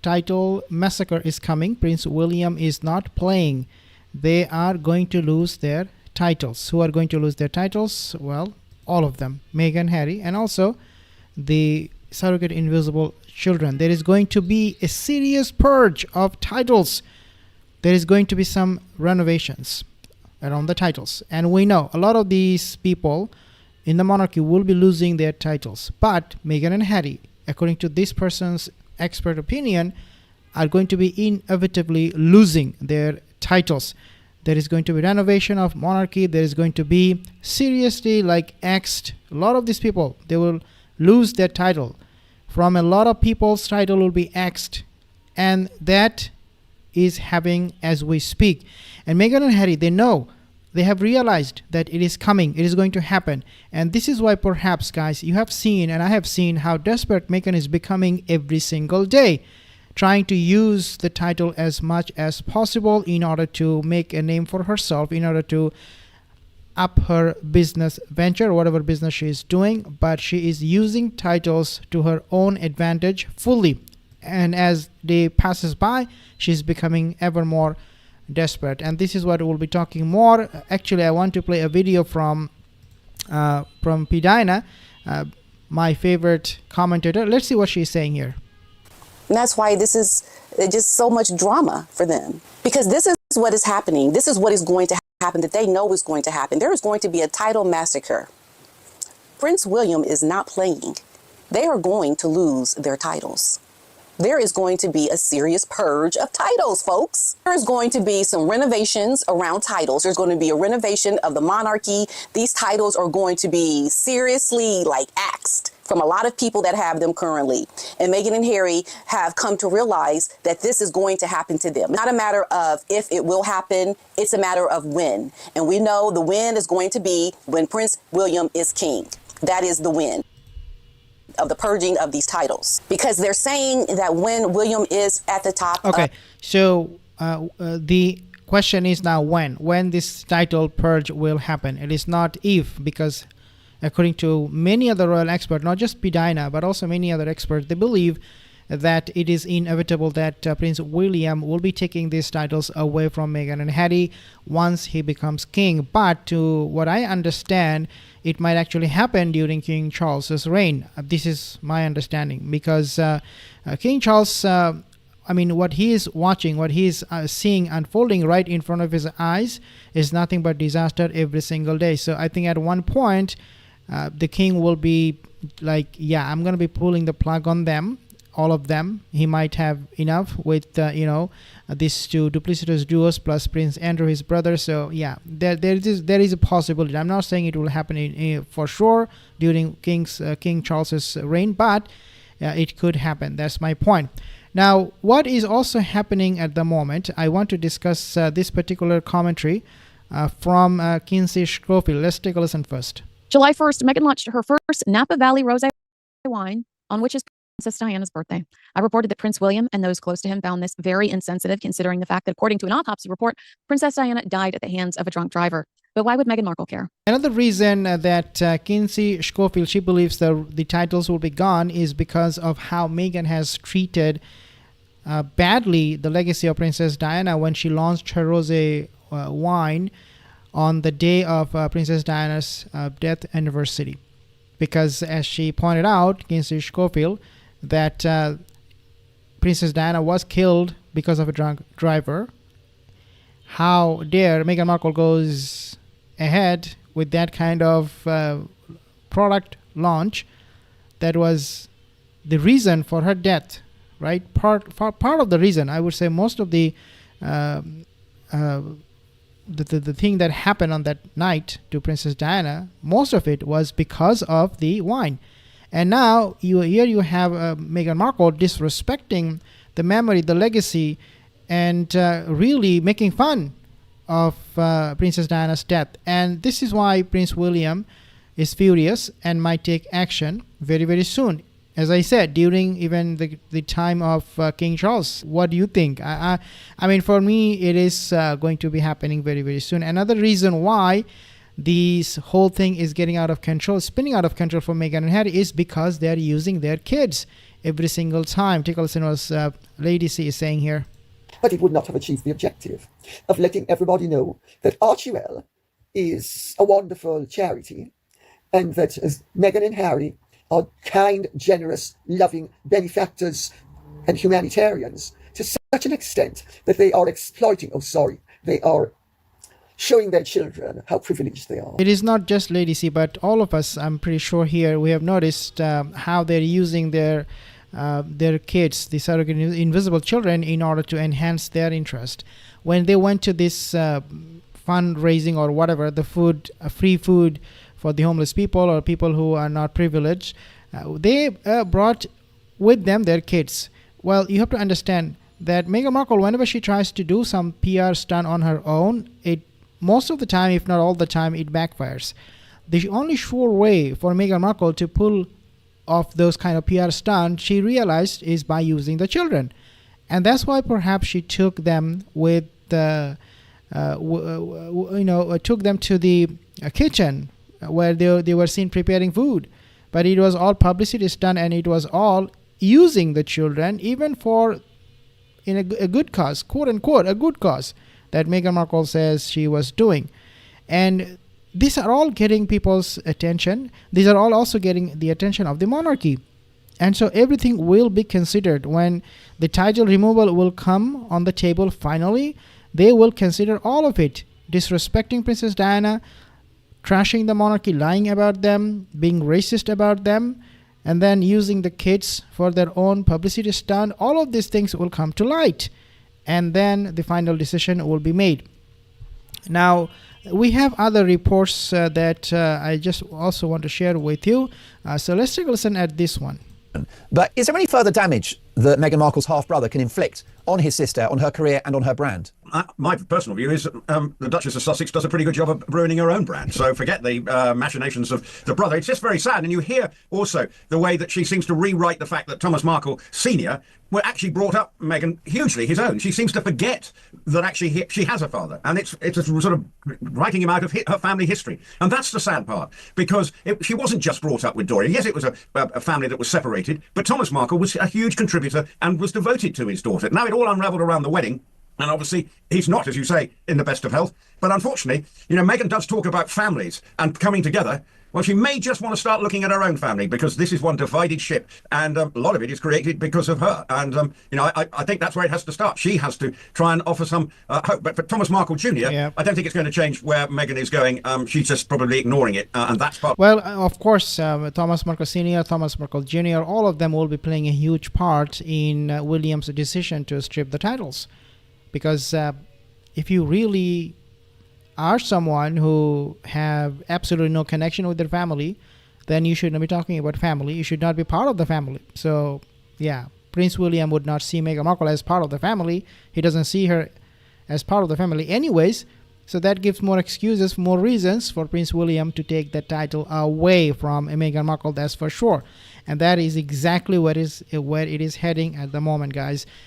title massacre is coming. Prince William is not playing. They are going to lose their titles. Who are going to lose their titles? Well, all of them. Meghan, Harry, and also the surrogate invisible children. There is going to be a serious purge of titles. There is going to be some renovations around the titles. And we know a lot of these people in the monarchy will be losing their titles. But Meghan and Harry, according to this person's expert opinion, are going to be inevitably losing their titles. There is going to be renovation of monarchy. There is going to be seriously axed. A lot of these people, they will lose their title. From a lot of people's title will be axed. And that is happening as we speak. And Meghan and Harry, they know, they have realized that it is coming, it is going to happen. And this is why perhaps, guys, you have seen and I have seen how desperate Meghan is becoming every single day, trying to use the title as much as possible in order to make a name for herself, in order to up her business venture, whatever business she is doing. But she is using titles to her own advantage fully. And as day passes by, she's becoming ever more desperate. And this is what we'll be talking more. Actually, I want to play a video from Pidina, my favorite commentator. Let's see what she's saying here. And that's why this is just so much drama for them, because this is what is happening. This is what is going to happen, that they know is going to happen. There is going to be a title massacre. Prince William is not playing. They are going to lose their titles. There is going to be a serious purge of titles, folks. There is going to be some renovations around titles. There's going to be a renovation of the monarchy. These titles are going to be seriously axed from a lot of people that have them currently. And Meghan and Harry have come to realize that this is going to happen to them. Not a matter of if it will happen, it's a matter of when. And we know the when is going to be when Prince William is king. That is the when of the purging of these titles, because they're saying that when William is at the top. Okay, so the question is now when this title purge will happen. It is not if, because according to many other royal experts, not just Pidina, but also many other experts, they believe that it is inevitable that Prince William will be taking these titles away from Meghan and Harry once he becomes king. But to what I understand, it might actually happen during King Charles's reign. This is my understanding, because King Charles, what he is watching, what he is seeing unfolding right in front of his eyes is nothing but disaster every single day. So I think at one point, the king will be like, yeah, I'm going to be pulling the plug on them, all of them. He might have enough with, these two duplicitous duos plus Prince Andrew, his brother. So yeah, there is a possibility. I'm not saying it will happen for sure during King Charles's reign, but it could happen. That's my point. Now, what is also happening at the moment, I want to discuss this particular commentary from Kinsey Schofield. Let's take a listen first. July 1st, Meghan launched her first Napa Valley Rosé wine, on which is Princess Diana's birthday. I reported that Prince William and those close to him found this very insensitive, considering the fact that, according to an autopsy report, Princess Diana died at the hands of a drunk driver. But why would Meghan Markle care? Another reason that Kinsey Schofield, she believes the titles will be gone is because of how Meghan has treated badly the legacy of Princess Diana when she launched her rosé wine on the day of Princess Diana's death anniversary. Because as she pointed out, Kinsey Schofield, that Princess Diana was killed because of a drunk driver. How dare Meghan Markle goes ahead with that kind of product launch that was the reason for her death, right? Part of the reason, I would say most of the thing that happened on that night to Princess Diana, most of it was because of the wine. And now you have Meghan Markle disrespecting the memory, the legacy, and really making fun of Princess Diana's death. And this is why Prince William is furious and might take action very, very soon. As I said, during even the time of King Charles. What do you think? I mean, for me, it is going to be happening very, very soon. Another reason why this whole thing is getting out of control, spinning out of control for Meghan and Harry, is because they're using their kids every single time. Titilte was Lady C is saying here. But it would not have achieved the objective of letting everybody know that Archie is a wonderful charity, and that as Meghan and Harry are kind, generous, loving benefactors and humanitarians to such an extent that they are they are showing their children how privileged they are. It is not just Lady C, but all of us, I'm pretty sure here, we have noticed how they're using their kids, the surrogate invisible children, in order to enhance their interest. When they went to this fundraising or whatever, the food, free food for the homeless people or people who are not privileged, they brought with them their kids. Well, you have to understand that Meghan Markle, whenever she tries to do some PR stunt on her own, most of the time, if not all the time, it backfires. The only sure way for Meghan Markle to pull off those kind of PR stunts, she realized, is by using the children. And that's why perhaps she took them with took them to the kitchen where they were seen preparing food. But it was all publicity stunt, and it was all using the children, even for in a good cause, quote unquote, a good cause that Meghan Markle says she was doing. And these are all getting people's attention. These are all also getting the attention of the monarchy. And so everything will be considered. When the title removal will come on the table finally, they will consider all of it. Disrespecting Princess Diana, trashing the monarchy, lying about them, being racist about them, and then using the kids for their own publicity stunt. All of these things will come to light. And then the final decision will be made. Now, we have other reports that I just also want to share with you. So let's take a listen at this one. But is there any further damage that Meghan Markle's half-brother can inflict on his sister, on her career and on her brand? My personal view is that the Duchess of Sussex does a pretty good job of ruining her own brand. So forget the machinations of the brother. It's just very sad. And you hear also the way that she seems to rewrite the fact that Thomas Markle Sr. actually brought up Meghan hugely his own. She seems to forget that actually she has a father. And it's a sort of writing him out of her family history. And that's the sad part, because she wasn't just brought up with Dorian. Yes, it was a family that was separated, but Thomas Markle was a huge contributor and was devoted to his daughter. Now it all unravelled around the wedding. And obviously, he's not, as you say, in the best of health. But unfortunately, Meghan does talk about families and coming together. Well, she may just want to start looking at her own family, because this is one divided ship. And a lot of it is created because of her. And, I think that's where it has to start. She has to try and offer some hope. But for Thomas Markle Jr., yeah. I don't think it's going to change where Meghan is going. She's just probably ignoring it. And that's part. Well, of course, Thomas Markle Sr., Thomas Markle Jr., all of them will be playing a huge part in William's decision to strip the titles. Because if you really are someone who have absolutely no connection with their family, then you shouldn't be talking about family. You should not be part of the family. So, yeah, Prince William would not see Meghan Markle as part of the family. He doesn't see her as part of the family anyways. So that gives more excuses, more reasons for Prince William to take that title away from Meghan Markle, that's for sure. And that is exactly where it is heading at the moment, guys.